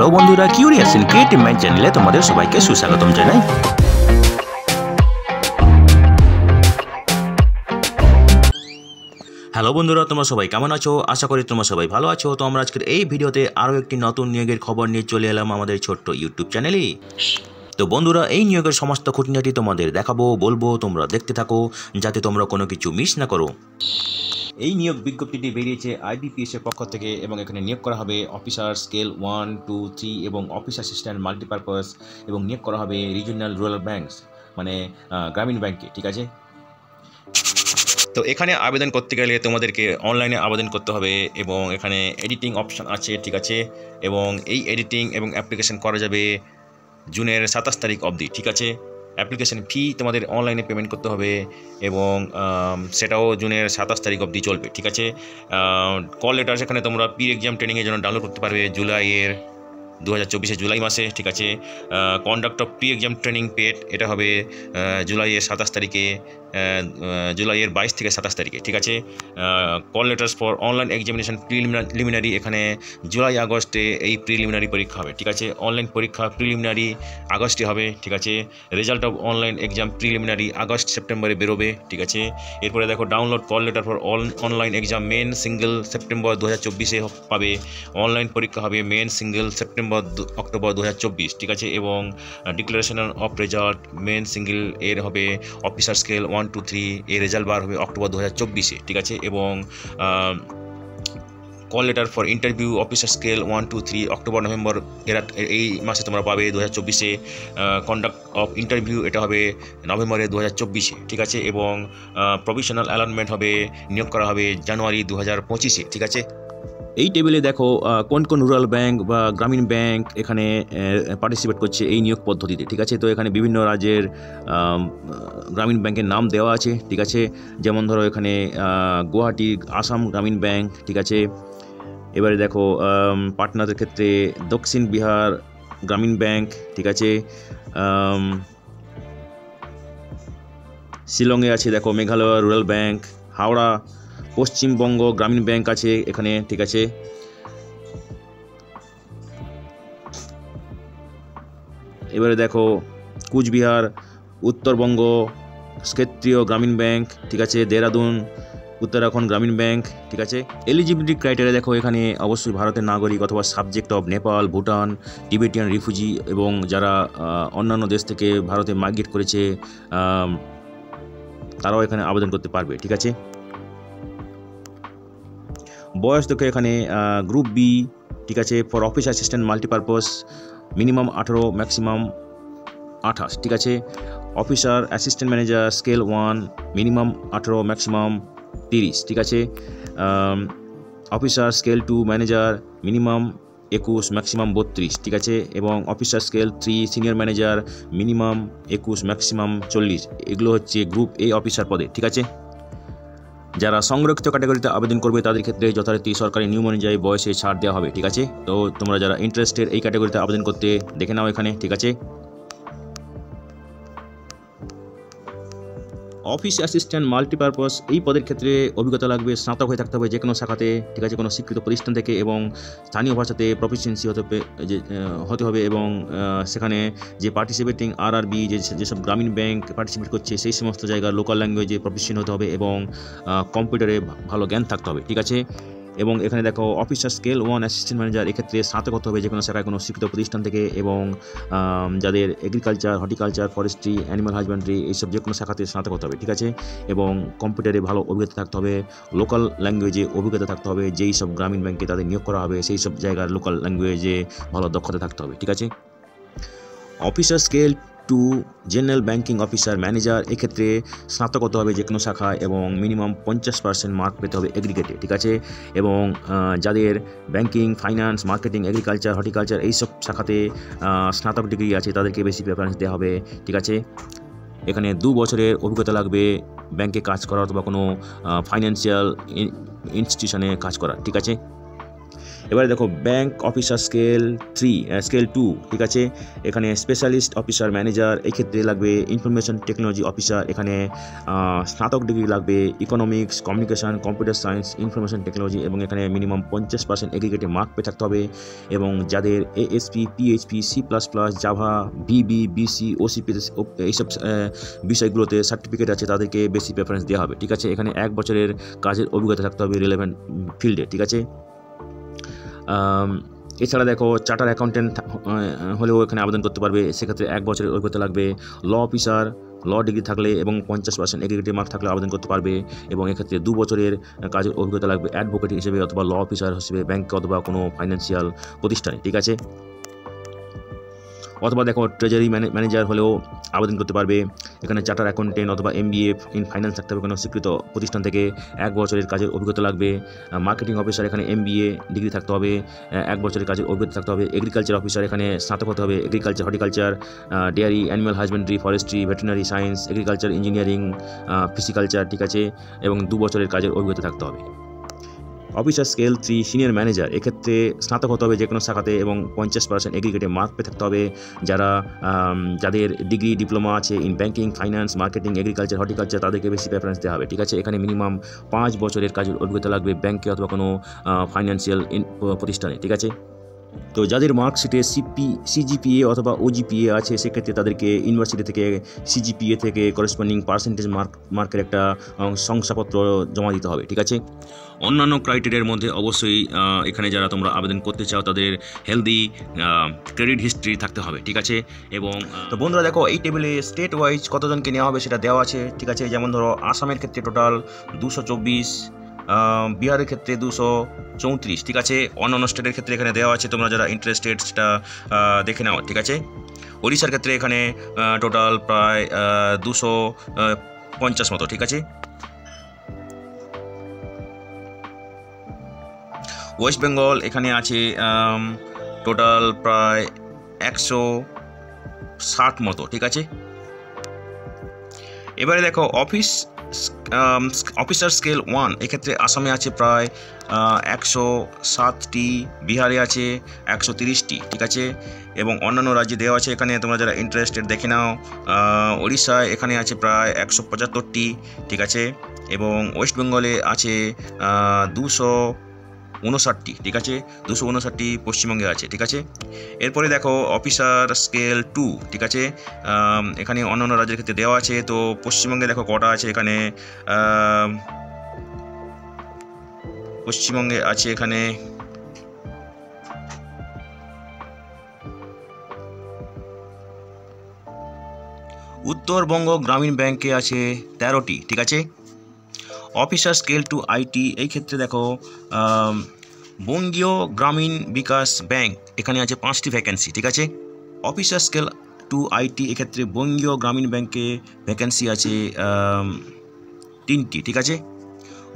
Hello বন্ধুরা, curious in creative mind চ্যানেলে তোমাদের সবাইকে সুস্বাগতম জানাই। হ্যালো বন্ধুরা, তোমরা সবাই কেমন আছো? আশা করি তোমরা সবাই ভালো আছো। তো আমরা আজকের এই ভিডিওতে আরও একটি নতুন নিয়োগের খবর নিয়ে চলে এলাম আমাদের ছোট্ট ইউটিউব চ্যানেলে। তো বন্ধুরা, এই নিয়োগের সমস্ত খুঁটিনাটি তোমাদের দেখাবো, বলবো, তোমরা দেখতে থাকো যাতে তোমরা কোনো কিছু মিস না করো। এই নিয়োগ বিজ্ঞপ্তিটি বেরিয়েছে IBPS এর পক্ষ থেকে এবং এখানে নিয়োগ করা হবে অফিসার স্কেল 1, 2, 3 এবং অফিস অ্যাসিস্ট্যান্ট মাল্টিপারপাস, এবং নিয়োগ করা হবে রিজিওনাল রুরাল ব্যাংকস মানে গ্রামীণ ব্যাংকে। ঠিক আছে, তো এখানে আবেদন করতে গেলে তোমাদেরকে অনলাইনে আবেদন করতে হবে এবং এখানে এডিটিং অপশান আছে। ঠিক আছে, এবং এই এডিটিং এবং অ্যাপ্লিকেশন করা যাবে জুনের 27 তারিখ অবধি। ঠিক আছে, অ্যাপ্লিকেশন ফি তোমাদের অনলাইনে পেমেন্ট করতে হবে এবং সেটাও জুনের 27 তারিখ অবধি চলবে। ঠিক আছে, কল লেটার সেখানে তোমরা প্রি এক্সাম ট্রেনিংয়ের জন্য ডাউনলোড করতে পারবে 2024 জুলাই মাসে। ঠিক আছে, conduct of pre exam training paid এটা হবে জুলাইয়ের 27 তারিখে, জুলাইয়ের 22 থেকে 27 তারিখে। ঠিক আছে, call letters for online examination preliminary এখানে জুলাই আগস্টে এই প্রিলিমিনারি পরীক্ষা হবে। ঠিক আছে, অনলাইন পরীক্ষা প্রিলিমিনারি আগস্টে হবে। ঠিক আছে, result of online exam preliminary August সেপ্টেম্বরে বেরোবে। ঠিক আছে, এরপরে দেখো download call letter for online exam main single September 2024 পাবে। অনলাইন পরীক্ষা হবে মেন সিঙ্গেল অক্টোবর 2024। ঠিক আছে, এবং declaration of result main single এর হবে অফিসার স্কেল 1, 2, 3 এর রেজাল্ট বার হবে অক্টোবর 2024। ঠিক আছে, এবং call letter for interview officer scale 1, 2, 3 October November এই মাসে তোমরা পাবে 2024। কন্ডাক্ট অফ ইন্টারভিউ এটা হবে নভেম্বরে 2024। ঠিক আছে, এবং প্রভিশনাল অ্যালটমেন্ট হবে, নিয়োগ করা হবে জানুয়ারি 2025। ঠিক আছে, এই টেবিলে দেখো কোন কোন রুরাল ব্যাংক বা গ্রামীণ ব্যাংক এখানে পার্টিসিপেট করছে এই নিয়োগ পদ্ধতিতে। ঠিক আছে, তো এখানে বিভিন্ন রাজ্যের গ্রামীণ ব্যাংকের নাম দেওয়া আছে। ঠিক আছে, যেমন ধরো এখানে গুয়াহাটি আসাম গ্রামীণ ব্যাংক। ঠিক আছে, এবারে দেখো পাটনাদের ক্ষেত্রে দক্ষিণ বিহার গ্রামীণ ব্যাংক। ঠিক আছে, শিলংয়ে আছে দেখো মেঘালয় রুরাল ব্যাংক, হাওড়া পশ্চিমবঙ্গ গ্রামীণ ব্যাংক আছে এখানে। ঠিক আছে, এবারে দেখো কুচবিহার উত্তরবঙ্গ ক্ষেত্রীয় গ্রামীণ ব্যাংক। ঠিক আছে, দেরাদুন উত্তরাখণ্ড গ্রামীণ ব্যাংক। ঠিক আছে, এলিজিবিলিটি ক্রাইটেরিয়া দেখো এখানে অবশ্যই ভারতের নাগরিক অথবা subject of Nepal, Bhutan, Tibetan refugee এবং যারা অন্যান্য দেশ থেকে ভারতে মাইগ্রেট করেছে তারাও এখানে আবেদন করতে পারবে। ঠিক আছে, বয়স দেখো এখানে গ্রুপ বি। ঠিক আছে, for office assistant multipurpose minimum 18 maximum 28। ঠিক আছে, officer assistant manager scale 1 minimum 18 maximum 30। ঠিক আছে, officer scale 2 manager minimum 21 maximum 32। ঠিক আছে, এবং officer scale 3 senior manager minimum 21 maximum 40। এগুলো হচ্ছে গ্রুপ এ অফিসার পদে। ঠিক আছে, যারা সংরক্ষিত ক্যাটাগরিতে আবেদন করবে তাদের ক্ষেত্রে যথারীতি সরকারি নিয়ম অনুযায়ী বয়সে ছাড় দেওয়া হবে। ঠিক আছে, তো তোমরা যারা ইন্টারেস্টেড এই ক্যাটাগরিতে আবেদন করতে দেখে নাও এখানে। ঠিক আছে, অফিস অ্যাসিস্ট্যান্ট মাল্টিপারপাস এই পদের ক্ষেত্রে অভিজ্ঞতা লাগবে, স্নাতক হয়ে থাকতে হবে যে কোনো শাখাতে। ঠিক আছে, কোনো স্বীকৃত প্রতিষ্ঠান থেকে, এবং স্থানীয় ভাষাতে প্রফিসিয়েন্সি হতে হবে এবং সেখানে যে পার্টিসিপেটিং RRB যেসব গ্রামীণ ব্যাংক পার্টিসিপেট করছে সেই সমস্ত জায়গার লোকাল ল্যাঙ্গুয়েজে প্রফিসিয়েন্ট হতে হবে এবং কম্পিউটারে ভালো জ্ঞান থাকতে হবে। ঠিক আছে, এবং এখানে দেখো অফিসার স্কেল 1 অ্যাসিস্ট্যান্ট ম্যানেজার এক্ষেত্রে স্নাতক হতে হবে যে কোনো শাখায় কোনো স্বীকৃত প্রতিষ্ঠান থেকে, এবং যাদের এগ্রিকালচার, হর্টিকালচার, ফরেস্ট্রি, অ্যানিমাল হাজব্যান্ড্রি এইসব যে কোনো শাখাতে স্নাতক হতে হবে। ঠিক আছে, এবং কম্পিউটারে ভালো অভিজ্ঞতা থাকতে হবে, লোকাল ল্যাঙ্গুয়েজে অভিজ্ঞতা থাকতে হবে, যেই সব গ্রামীণ ব্যাংকে তাদের নিয়োগ করা হবে সেই সব জায়গার লোকাল ল্যাঙ্গুয়েজে ভালো দক্ষতা থাকতে হবে। ঠিক আছে, officer scale 2 general banking officer manager এক্ষেত্রে স্নাতক হতে হবে যে কোনো শাখায় এবং মিনিমাম 50% মার্ক পেতে হবে এগ্রিগেটে। ঠিক আছে, এবং যাদের banking, finance, marketing, agriculture, horticulture এইসব শাখাতে স্নাতক ডিগ্রি আছে তাদেরকে বেশি প্রেফারেন্স দেওয়া হবে। ঠিক আছে, এখানে 2 বছরের অভিজ্ঞতা লাগবে ব্যাংকে কাজ করা অথবা কোনো ফাইন্যান্সিয়াল ইনস্টিটিউশনে কাজ করা। ঠিক আছে, এবারে দেখো ব্যাংক অফিসার স্কেল 2, ঠিক আছে। এখানে স্পেশালিস্ট অফিসার ম্যানেজার, এই ক্ষেত্রে লাগবে ইনফরমেশন টেকনোলজি অফিসার, এখানে স্নাতক ডিগ্রি লাগবে, economics, communication, computer science, information technology, এবং এখানে মিনিমাম 50% এগ্রিগেটে মার্ক পেয়ে থাকতে হবে। এবং যাদের ASP, PHP, C++, Java, VB, BC, OCP এইসব বিষয়গুলোতে সার্টিফিকেট আছে তাদেরকে বেশি প্রেফারেন্স দেওয়া হবে, ঠিক আছে। এখানে 1 বছরের কাজের অভিজ্ঞতা থাকতে হবে রিলেভেন্ট ফিল্ডে, ঠিক আছে। এছাড়া দেখো চার্টার অ্যাকাউন্টেন্ট হলেও এখানে আবেদন করতে পারবে, সেক্ষেত্রে 1 বছরের অভিজ্ঞতা লাগবে। ল অফিসার, ল ডিগ্রি থাকলে এবং 50% এগ্রিগেটিভ মার্ক থাকলে আবেদন করতে পারবে, এবং এক্ষেত্রে 2 বছরের কাজের অভিজ্ঞতা লাগবে অ্যাডভোকেট হিসেবে অথবা ল অফিসার হিসেবে ব্যাংকে অথবা কোনো ফাইন্যান্সিয়াল প্রতিষ্ঠানে, ঠিক আছে। অথবা দেখো ট্রেজারি ম্যানেজার হলেও আবেদন করতে পারবে। এখানে চার্টার অ্যাকাউন্টেন্ট অথবা MBA ইন ফাইন্যান্স থাকতে হবে কোনো স্বীকৃত প্রতিষ্ঠান থেকে, 1 বছরের কাজের অভিজ্ঞতা লাগবে। মার্কেটিং অফিসার, এখানে MBA ডিগ্রি থাকতে হবে, 1 বছরের কাজের অভিজ্ঞতা থাকতে হবে। এগ্রিকালচার অফিসার, এখানে স্নাতক হতে হবে, agriculture, horticulture, dairy, animal husbandry, forestry, veterinary science, agriculture engineering, pisciculture, ঠিক আছে, এবং 2 বছরের কাজের অভিজ্ঞতা থাকতে হবে। অফিসার স্কেল 3 সিনিয়র ম্যানেজার, এক্ষেত্রে স্নাতক হতে হবে যে কোনো শাখাতে এবং 50% এগ্রিগেটে মার্ক পেয়ে থাকতে হবে। যাদের ডিগ্রি ডিপ্লোমা আছে in banking, finance, marketing, agriculture, horticulture, তাদেরকে বেশি প্রেফারেন্স দেওয়া হবে, ঠিক আছে। এখানে মিনিমাম 5 বছরের কাজের অভিজ্ঞতা লাগবে ব্যাংকে অথবা কোনো ফাইন্যান্সিয়াল প্রতিষ্ঠানে, ঠিক আছে। তো যাদের মার্কশিটে CGPA অথবা OGPA আছে সেক্ষেত্রে তাদেরকে ইউনিভার্সিটি থেকে CGPA থেকে করেসপন্ডিং পার্সেন্টেজ মার্কের একটা শংসাপত্র জমা দিতে হবে, ঠিক আছে। অন্যান্য ক্রাইটেরিয়ার মধ্যে অবশ্যই এখানে যারা তোমরা আবেদন করতে চাও তাদের হেলদি ক্রেডিট হিস্ট্রি থাকতে হবে, ঠিক আছে। এবং তো বন্ধুরা দেখো এই টেবিলে স্টেট ওয়াইজ কতজনকে নেওয়া হবে সেটা দেওয়া আছে, ঠিক আছে। যেমন ধরো আসামের ক্ষেত্রে টোটাল 224, বিহারের ক্ষেত্রে 234, ঠিক আছে। অন্যান্য স্টেটের ক্ষেত্রে এখানে দেওয়া আছে, তোমরা যারা ইন্টারেস্টেড সেটা দেখে নাও, ঠিক আছে। ওড়িশার ক্ষেত্রে এখানে টোটাল প্রায় 250 মতো, ঠিক আছে। ওয়েস্ট বেঙ্গল এখানে আছে টোটাল প্রায় 160 মতো, ঠিক আছে। এবারে দেখো অফিসার স্কেল 1, এক্ষেত্রে আসামে আছে প্রায় 107টি, বিহারে আছে 130টি, ঠিক আছে। এবং অন্যান্য রাজ্যে দেওয়া আছে, এখানে তোমরা যারা ইন্টারেস্টেড দেখে নাও। ওড়িশায় এখানে আছে প্রায় 175টি, ঠিক আছে। এবং ওয়েস্ট বেঙ্গলে আছে 259টি, ঠিক আছে। 259টি পশ্চিমবঙ্গে আছে, ঠিক আছে। এরপরে দেখো অফিসার স্কেল 2, ঠিক আছে। এখানে অন্যান্য রাজ্যের ক্ষেত্রে দেওয়া আছে, তো পশ্চিমবঙ্গে দেখো কটা আছে, এখানে পশ্চিমবঙ্গে আছে এখানে উত্তরবঙ্গ গ্রামীণ ব্যাংকে আছে 13টি, ঠিক আছে। অফিসার স্কেল 2 IT, এই ক্ষেত্রে দেখো বঙ্গীয় গ্রামীণ বিকাশ ব্যাংক, এখানে আছে 5টি ভ্যাকেন্সি, ঠিক আছে। অফিসার স্কেল 2 IT, এক্ষেত্রে বঙ্গীয় গ্রামীণ ব্যাংকে ভ্যাকেন্সি আছে 3টি, ঠিক আছে।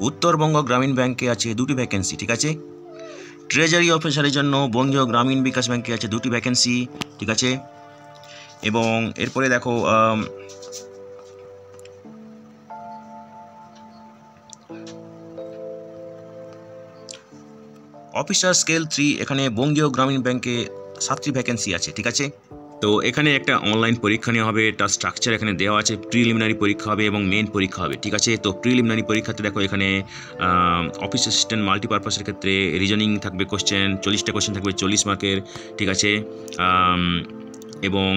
উত্তরবঙ্গ গ্রামীণ ব্যাংকে আছে 2টি ভ্যাকেন্সি, ঠিক আছে। ট্রেজারি অফিসারের জন্য বঙ্গীয় গ্রামীণ বিকাশ ব্যাংকে আছে 2টি ভ্যাকেন্সি, ঠিক আছে। এবং এরপরে দেখো অফিসার স্কেল 3, এখানে বঙ্গীয় গ্রামীণ ব্যাংকে 7টি ভ্যাকেন্সি আছে, ঠিক আছে। তো এখানে একটা অনলাইন পরীক্ষা নেওয়া হবে, তার স্ট্রাকচার এখানে দেওয়া আছে। প্রিলিমিনারি পরীক্ষা হবে এবং মেন পরীক্ষা হবে, ঠিক আছে। তো প্রিলিমিনারি পরীক্ষাতে দেখো এখানে অফিস অ্যাসিস্ট্যান্ট মাল্টিপারপাসের ক্ষেত্রে রিজনিং থাকবে কোশ্চেন, 40টা কোশ্চেন থাকবে 40 মার্কের, ঠিক আছে। এবং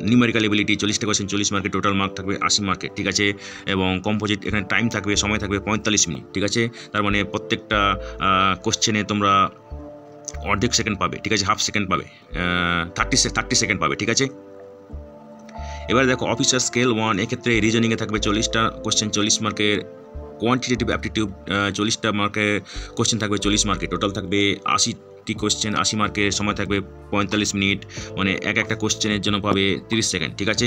নিউমেরিক্যাল এবিলিটি 40টা কোশ্চেন 40 মার্কের, টোটাল মার্ক থাকবে 80 মার্কের, ঠিক আছে। এবং কম্পোজিট এখানে টাইম থাকবে, সময় থাকবে 45 মিনিট, ঠিক আছে। তার মানে প্রত্যেকটা কোশ্চেনে তোমরা অর্ধেক সেকেন্ড পাবে, ঠিক আছে, হাফ সেকেন্ড পাবে, 30 সেকেন্ড পাবে, ঠিক আছে। এবার দেখো অফিসার স্কেল 1, এক্ষেত্রে রিজনিংয়ে থাকবে 40টা কোশ্চেন 40 মার্কের, কোয়ান্টিটেটিভ অ্যাপটিটিউড 40টা মার্কের কোশ্চেন থাকবে 40 মার্কের, টোটাল থাকবে 80টি কোশ্চেন 80 মার্কের, সময় থাকবে 45 মিনিট, মানে একটা কোশ্চেনের জন্য পাবে 30 সেকেন্ড, ঠিক আছে।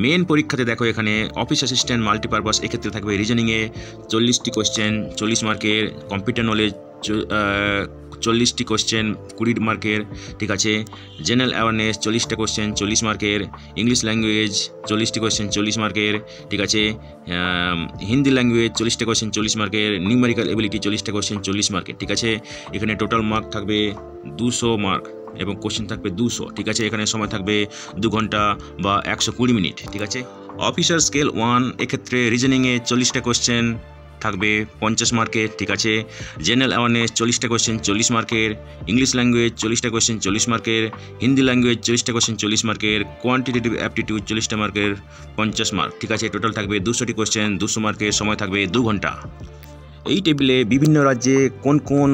মেন পরীক্ষাতে দেখো এখানে অফিস অ্যাসিস্ট্যান্ট মাল্টিপারপাস, এক্ষেত্রে থাকবে রিজনিংয়ে 40টি কোশ্চেন 40 মার্কের, কম্পিউটার নলেজ 40টি কোশ্চেন 20 মার্কের, ঠিক আছে। জেনারেল অ্যাওয়ারনেস 40টা কোশ্চেন 40 মার্কের, ইংলিশ ল্যাঙ্গুয়েজ 40টি কোশ্চেন 40 মার্কের, ঠিক আছে। হিন্দি ল্যাঙ্গুয়েজ 40টা কোশ্চেন 40 মার্কের, নিউমেরিক্যাল এবিলিটি 40টা কোশ্চেন 40 মার্কের, ঠিক আছে। এখানে টোটাল মার্ক থাকবে 200 মার্ক এবং কোশ্চেন থাকবে 200, ঠিক আছে। এখানে সময় থাকবে 2 ঘন্টা বা 120 মিনিট, ঠিক আছে। অফিসার স্কেল 1 এক্ষেত্রে রিজনিংয়ে 40টা কোশ্চেন থাকবে 50 মার্কের, ঠিক আছে। জেনারেল অ্যাওয়ারনেস 40টা কোশ্চেন 40 মার্কের, ইংলিশ ল্যাঙ্গুয়েজ 40টা কোশ্চেন 40 মার্কের, হিন্দি ল্যাঙ্গুয়েজ 40টা কোশ্চেন 40 মার্কের, কোয়ান্টিটেটিভ অ্যাপটিটিউড 40টা মার্কের 50 মার্ক, ঠিক আছে। টোটাল থাকবে 200টি কোশ্চেন 200 মার্কের, সময় থাকবে 2 ঘন্টা। এই টেবিলে বিভিন্ন রাজ্যে কোন কোন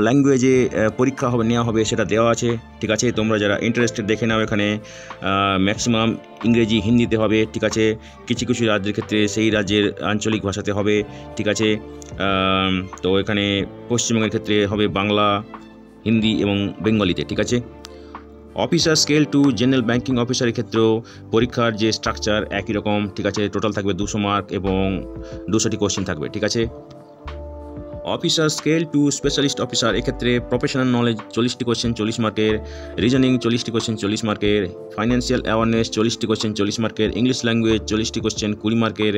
ল্যাঙ্গুয়েজে পরীক্ষা নেওয়া হবে সেটা দেওয়া আছে, ঠিক আছে। তোমরা যারা ইন্টারেস্টেড দেখে নাও। এখানে ম্যাক্সিমাম ইংরেজি হিন্দিতে হবে, ঠিক আছে। কিছু কিছু রাজ্যের ক্ষেত্রে সেই রাজ্যের আঞ্চলিক ভাষাতে হবে, ঠিক আছে। তো এখানে পশ্চিমবঙ্গের ক্ষেত্রে হবে বাংলা, হিন্দি এবং বেঙ্গলিতে, ঠিক আছে। অফিসার স্কেল 2 জেনারেল ব্যাংকিং অফিসারের ক্ষেত্রেও পরীক্ষার যে স্ট্রাকচার একই রকম, ঠিক আছে। টোটাল থাকবে 200 মার্ক এবং 200টি কোশ্চেন থাকবে, ঠিক আছে। অফিসার স্কেল 2 স্পেশালিস্ট অফিসার এক্ষেত্রে প্রফেশনাল নলেজ 40টি কোশ্চেন 40 মার্কের, রিজনিং 40টি কোশ্চেন 40 মার্কের, ফাইন্যান্সিয়াল অ্যাওয়ারনেস 40টি কোশ্চেন 40 মার্কের, ইংলিশ ল্যাঙ্গুয়েজ 40টি কোশ্চেন 20 মার্কের,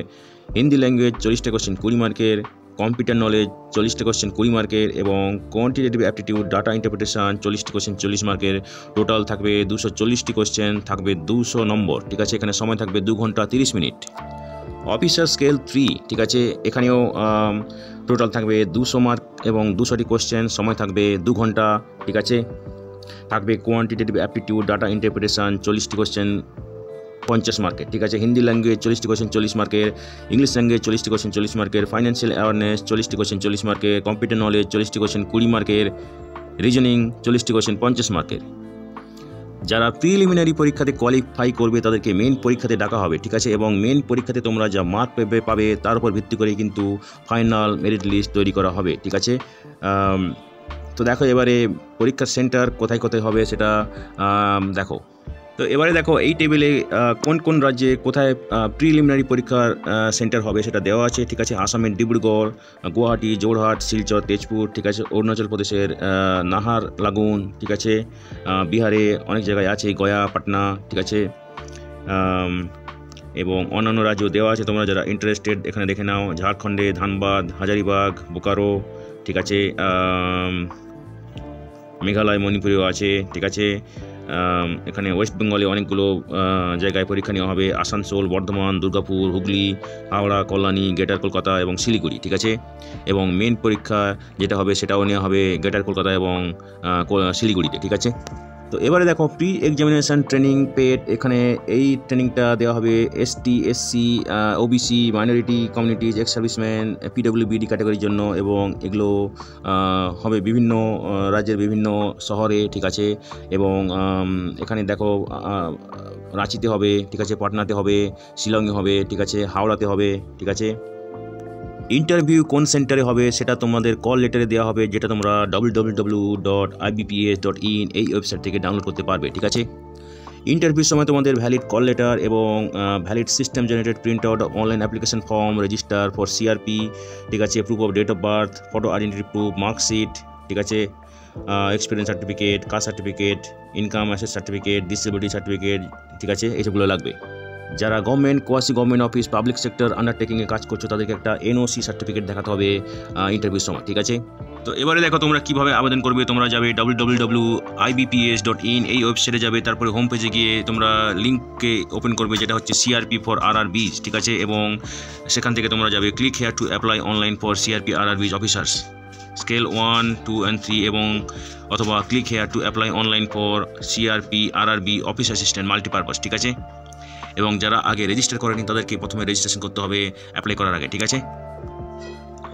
হিন্দি ল্যাঙ্গুয়েজ 40টা কোশ্চেন 20 মার্কের, কম্পিউটার নলেজ 40টা কোশ্চেন 20 মার্কের এবং কোয়ান্টিটেটিভ অ্যাপটিটিউড ডাটা ইন্টারপ্রিটেশন 40টি কোশ্চেন 40 মার্কের। টোটাল থাকবে 240টি কোশ্চেন, থাকবে 200 নম্বর, ঠিক আছে। এখানে সময় থাকবে 2 ঘন্টা 30 মিনিট। অফিসার স্কেল 3, ঠিক আছে। এখানেও টোটাল থাকবে 200 মার্ক এবং 200টি কোশ্চেন, সময় থাকবে 2 ঘন্টা, ঠিক আছে। থাকবে কোয়ান্টিটেটিভ অ্যাপটিটিউড ডাটা ইন্টারপ্রিটেশন 40টি কোশ্চেন 50 মার্কের, ঠিক আছে। হিন্দি ল্যাঙ্গুয়েজ 40টি কোশ্চেন 40 মার্কের, ইংলিশ ল্যাঙ্গুয়েজ 40টি কোশ্চেন 40 মার্কের, ফাইন্যান্সিয়াল অ্যাওয়ারনেস 40টি কোশ্চেন 40 মার্কের, কম্পিউটার নলেজ 40টি কোশ্চেন 20 মার্কের, রিজনিং 40টি কোশ্চেন 50 মার্কের। যারা প্রিলিমিনারি পরীক্ষাতে কোয়ালিফাই করবে তাদেরকে মেন পরীক্ষাতে ডাকা হবে, ঠিক আছে। এবং মেন পরীক্ষাতে তোমরা যা মার্ক পাবে তার উপর ভিত্তি করে কিন্তু ফাইনাল মেরিট লিস্ট তৈরি করা হবে, ঠিক আছে। তো দেখো এবারে পরীক্ষার সেন্টার কোথায় কোথায় হবে সেটা দেখো। তো এবারে দেখো এই টেবিলে কোন কোন রাজ্যে কোথায় প্রিলিমিনারি পরীক্ষার সেন্টার হবে সেটা দেওয়া আছে, ঠিক আছে। আসামের ডিব্রুগড়, গুয়াহাটি, যোরহাট, শিলচর, তেজপুর, ঠিক আছে। অরুণাচল প্রদেশের নাহার লাগুন, ঠিক আছে। বিহারে অনেক জায়গায় আছে, গয়া, পাটনা, ঠিক আছে। এবং অন্যান্য রাজ্যও দেওয়া আছে, তোমরা যারা ইন্টারেস্টেড এখানে দেখে নাও। ঝাড়খণ্ডে ধানবাদ, হাজারিবাগ, বোকারো, ঠিক আছে। মেঘালয়, মণিপুরেও আছে, ঠিক আছে। এখানে ওয়েস্ট বেঙ্গলে অনেকগুলো জায়গায় পরীক্ষা নেওয়া হবে। আসানসোল, বর্ধমান, দুর্গাপুর, হুগলি, হাওড়া, কল্যাণী, গ্রেটার কলকাতা এবং শিলিগুড়ি, ঠিক আছে। এবং মেন পরীক্ষা যেটা হবে সেটাও নেওয়া হবে গ্রেটার কলকাতা এবং শিলিগুড়িতে, ঠিক আছে। তো এবারে দেখো প্রি এক্সামিনেশান ট্রেনিং পেড, এখানে এই ট্রেনিংটা দেওয়া হবে ST, SC, OBC, minority communities, ex serviceman, PWBD ক্যাটাগরির জন্য এবং এগুলো হবে বিভিন্ন রাজ্যের বিভিন্ন শহরে, ঠিক আছে। এবং এখানে দেখো রাঁচিতে হবে, ঠিক আছে, পাটনাতে হবে, শিলংয়ে হবে, ঠিক আছে, হাওড়াতে হবে, ঠিক আছে। ইন্টারভিউ কোন সেন্টারে হবে সেটা তোমাদের কল লেটারে দেওয়া হবে, যেটা তোমরা www.ibps.in এই ওয়েবসাইট থেকে ডাউনলোড করতে পারবে, ঠিক আছে। ইন্টারভিউর সময় তোমাদের ভ্যালিড কল লেটার এবং valid system generated print out online application form, register for CRP, ঠিক আছে, proof of date of birth, photo identity proof, marksheet, ঠিক আছে, experience certificate, caste certificate, income অ্যাসেস সার্টিফিকেট, ডিসেবিলিটি সার্টিফিকেট, ঠিক আছে, এইসবগুলো লাগবে। যারা government, quasi government office, public sector আন্ডারটেকিংয়ে কাজ করছো তাদেরকে একটা এনওসি সার্টিফিকেট দেখাতে হবে ইন্টারভিউর সময়, ঠিক আছে। তো এবারে দেখো তোমরা কীভাবে আবেদন করবে। তোমরা যাবে www.ibps.in এই ওয়েবসাইটে যাবে, তারপরে হোম পেজে গিয়ে তোমরা লিঙ্ককে ওপেন করবে যেটা হচ্ছে সিআরপি ফর আরআরবিজ, ঠিক আছে। এবং সেখান থেকে তোমরা যাবে click here to apply online for CRP আরআরবিজ officers scale 1, 2 and 3 এবং অথবা click here to apply online for CRP RRB office assistant multipurpose, ঠিক আছে। এবং যারা আগে রেজিস্টার করেনি তাদেরকে প্রথমে রেজিস্ট্রেশন করতে হবে অ্যাপ্লাই করার আগে, ঠিক আছে।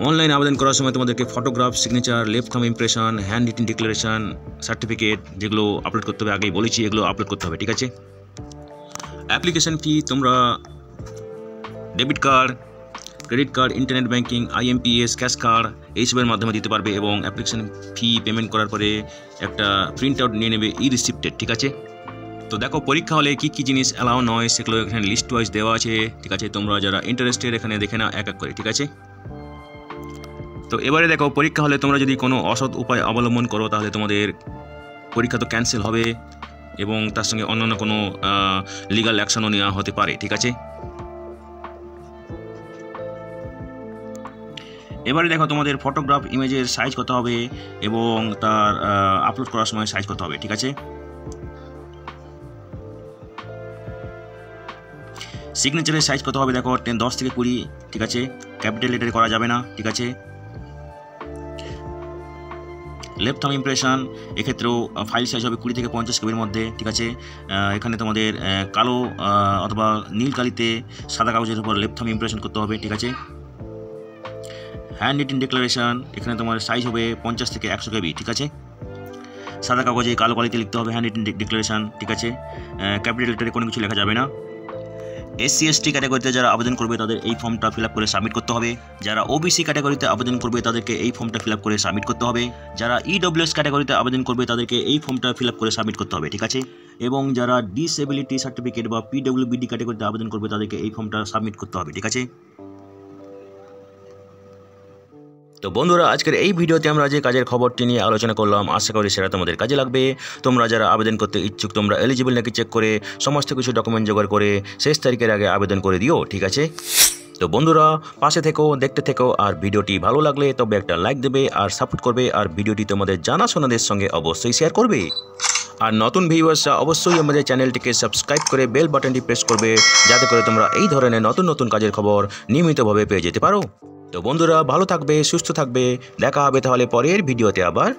অনলাইন আবেদন করার সময় তোমাদেরকে photograph, signature, left thumb impression, hand written declaration, certificate যেগুলো আপলোড করতে হবে, আগেই বলেছি এগুলো আপলোড করতে হবে, ঠিক আছে। অ্যাপ্লিকেশন ফি তোমরা debit card, credit card, internet banking, IMPS, cash card এইসবের মাধ্যমে দিতে পারবে। এবং অ্যাপ্লিকেশন ফি পেমেন্ট করার পরে একটা প্রিন্ট আউট নিয়ে নেবে ই-রিসিপ্টেড, ঠিক আছে। তো দেখো পরীক্ষা হলে কী কী জিনিস অ্যালাউ নয় সেগুলো এখানে লিস্ট ওয়াইজ দেওয়া আছে, ঠিক আছে। তোমরা যারা ইন্টারেস্টেড এখানে দেখে নাও এক এক করে, ঠিক আছে। তো তো এবারে দেখো, পরীক্ষা হলে তোমরা যদি কোনো অসৎ উপায় অবলম্বন করো তাহলে তোমাদের পরীক্ষা তো ক্যান্সেল হবে এবং তার সঙ্গে অন্যান্য কোনো লিগ্যাল অ্যাকশনও নেওয়া হতে পারে, ঠিক আছে। এবারে দেখো, তোমাদের ফটোগ্রাফ ইমেজের সাইজ কত হবে এবং তার আপলোড করার সময় সাইজ কত হবে, ঠিক আছে। সিগনেচারের সাইজ কত হবে দেখো, 10 থেকে 20, ঠিক আছে। ক্যাপিটাল লেটারে করা যাবে না, ঠিক আছে। লেফট থাম ইমপ্রেশন এক্ষেত্রেও ফাইল সাইজ হবে 20 থেকে 50 কেবির মধ্যে, ঠিক আছে। এখানে তোমাদের কালো অথবা নীল কালিতে সাদা কাগজের উপর লেফট থাম ইমপ্রেশন করতে হবে, ঠিক আছে। হ্যান্ড রিটেন ডিক্লারেশন এখানে তোমার সাইজ হবে 50 থেকে 100 কেবি, ঠিক আছে। সাদা কাগজে কালো কালিতে লিখতে হবে হ্যান্ড রিটেন ডিক্লারেশন, ঠিক আছে। ক্যাপিটাল লেটারে কোনো কিছু লেখা যাবে না। SC ST ক্যাটাগরিতে যারা আবেদন করবে তাদের এই ফর্মটা ফিল আপ করে সাবমিট করতে হবে। যারা OBC ক্যাটাগরিতে আবেদন করবে তাদেরকে এই ফর্মটা ফিল আপ করে সাবমিট করতে হবে। যারা EWS ক্যাটাগরিতে আবেদন করবে তাদেরকে এই ফর্মটা ফিল আপ করে সাবমিট করতে হবে, ঠিক আছে। এবং যারা ডিসএবিলিটি সার্টিফিকেট বা PWBD ক্যাটাগরিতে আবেদন করবে তাদেরকে এই ফর্মটা সাবমিট করতে হবে, ঠিক আছে। তো বন্ধুরা, আজকের এই ভিডিওতে আমরা যে কাজের খবরটি নিয়ে আলোচনা করলাম, আশা করি সেটা তোমাদের কাজে লাগবে। তোমরা যারা আবেদন করতে ইচ্ছুক তোমরা এলিজিবল নাকি চেক করে সমস্ত কিছু ডকুমেন্ট জোগাড় করে শেষ তারিখের আগে আবেদন করে দিও, ঠিক আছে। তো বন্ধুরা, পাশে থেকো, দেখতে থেকো, আর ভিডিওটি ভালো লাগলে তবে একটা লাইক দেবে আর সাপোর্ট করবে, আর ভিডিওটি তোমাদের জানাশোনাদের সঙ্গে অবশ্যই শেয়ার করবে। আর নতুন ভিউয়ার্সরা অবশ্যই আমাদের চ্যানেলটিকে সাবস্ক্রাইব করে বেল বাটনটি প্রেস করবে, যাতে করে তোমরা এই ধরনের নতুন নতুন কাজের খবর নিয়মিতভাবে পেয়ে যেতে পারো। তো বন্ধুরা, ভালো থাকবে, সুস্থ থাকবে, দেখা হবে তাহলে পরের ভিডিওতে আবার।